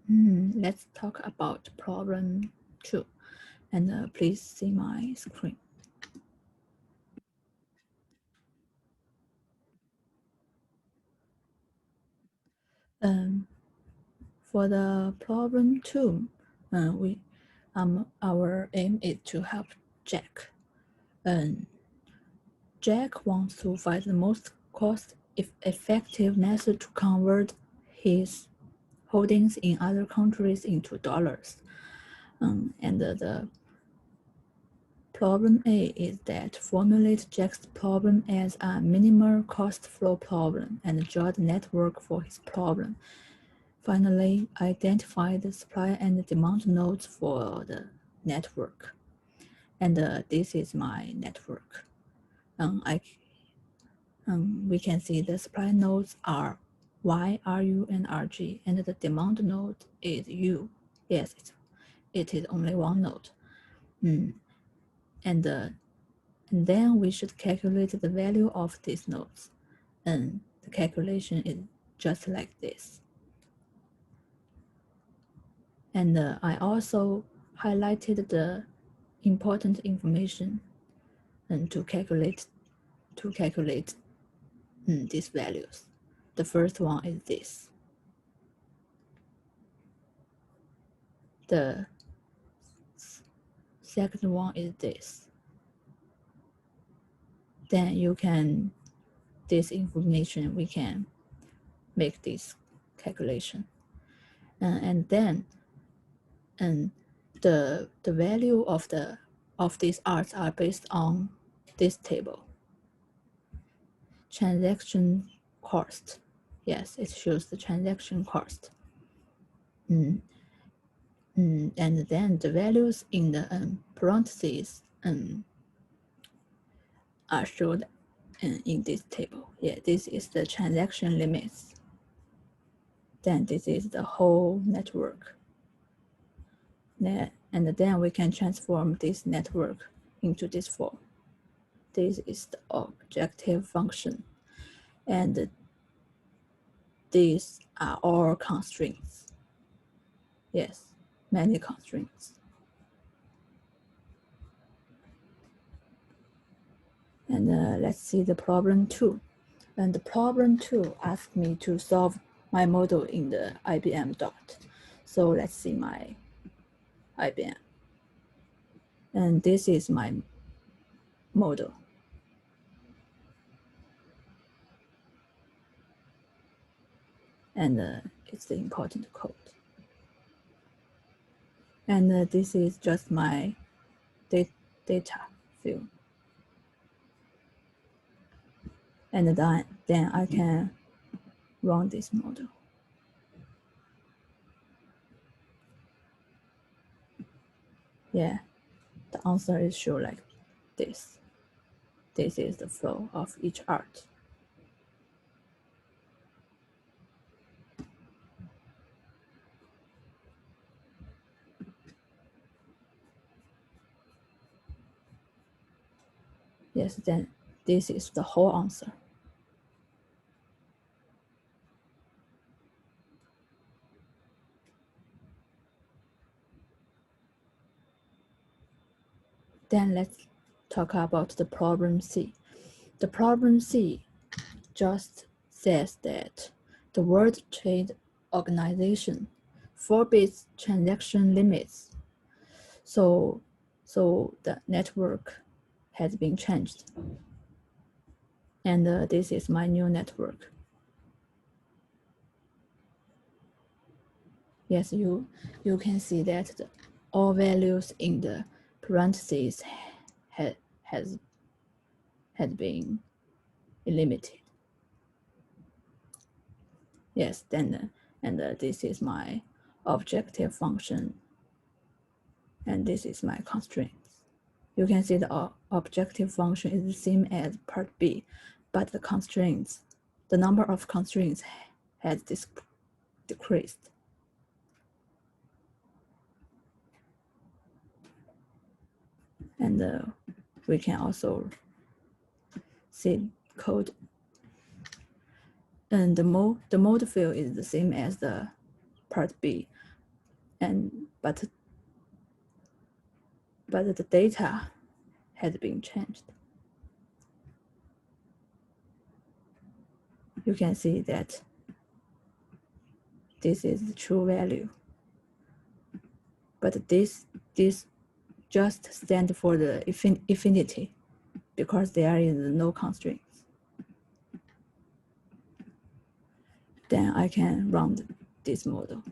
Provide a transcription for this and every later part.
Let's talk about problem 2, and please see my screen. For the problem 2, our aim is to help Jack. Jack wants to find the most cost-effective method to convert his holdings in other countries into dollars. And the problem A is that formulate Jack's problem as a minimal cost flow problem and draw the network for his problem. Finally, identify the supply and demand nodes for the network. And this is my network. We can see the supply nodes are Y, RU, and RG, and the demand node is U. Yes, it is only one node. And then we should calculate the value of these nodes. And the calculation is just like this. And I also highlighted the important information and to calculate these values. The first one is this. The second one is this. Then this information, we can make this calculation. And then the value of these arts are based on this table. Transaction cost. Yes, it shows the transaction cost. And then the values in the parentheses are shown in this table. Yeah, this is the transaction limits. Then this is the whole network. And then we can transform this network into this form. This is the objective function. And these are all constraints. Yes, many constraints. And let's see the problem 2. And the problem 2 asked me to solve my model in the IBM dot. So let's see my IBM. And this is my model. And it's the important code. And this is just my data field. And then I can run this model. Yeah, the answer is shown like this. This is the flow of each art. Yes, then this is the whole answer. Then let's talk about the problem C. The problem C just says that the World Trade Organization forbids transaction limits. So the network has been changed. And this is my new network. Yes, you can see that all values in the parentheses had been limited. Yes, then and this is my objective function, and this is my constraints. You can see the objective function is the same as part B, but the constraints, the number of constraints has decreased. And we can also see code. And the mode field is the same as the part B, but the data has been changed. You can see that this is the true value, but this just stands for the infinity because there is no constraints. Then I can run this model.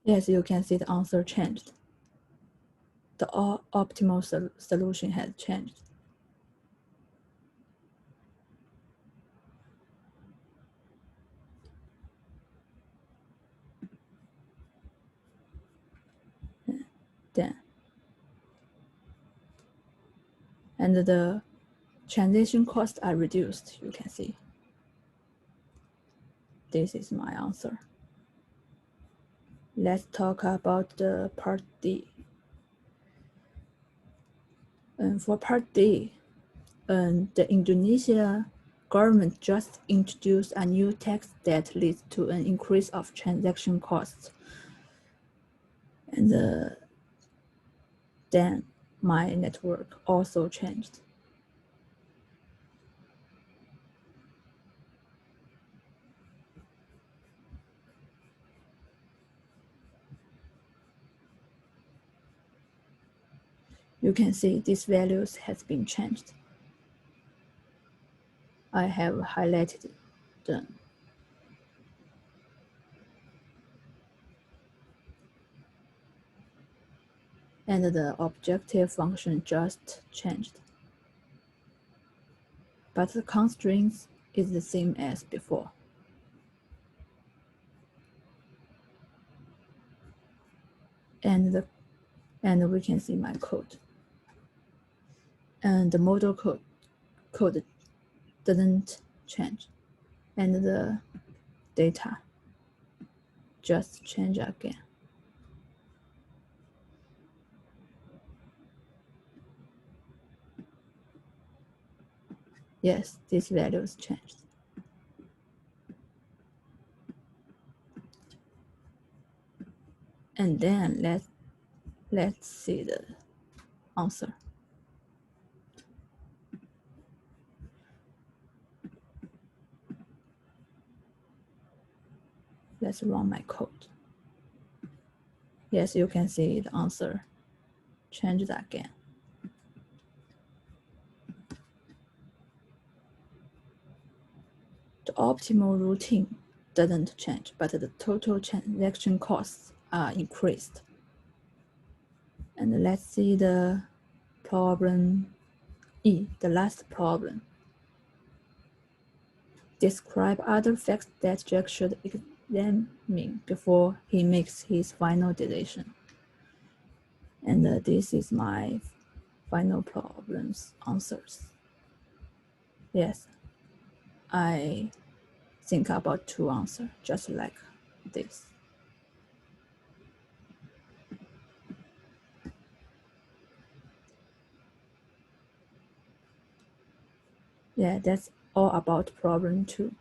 Yes, you can see the answer changed. The optimal solution has changed. Then, and the transition costs are reduced, you can see. This is my answer. Let's talk about the part D. For part D, the Indonesia government just introduced a new tax that leads to an increase of transaction costs. And then my network also changed. You can see these values has been changed. I have highlighted them. And the objective function just changed. But the constraints is the same as before. And we can see my code. And the model code doesn't change. And the data just change again. Yes, these values changed. And then let's see the answer. Let's run my code. Yes, you can see the answer changed again. The optimal routine doesn't change, but the total transaction costs are increased. And let's see the problem E, the last problem. Describe other facts that Jack should examine before he makes his final decision. And this is my final problem's answers. Yes, I think about two answers, just like this. Yeah, that's all about problem 2.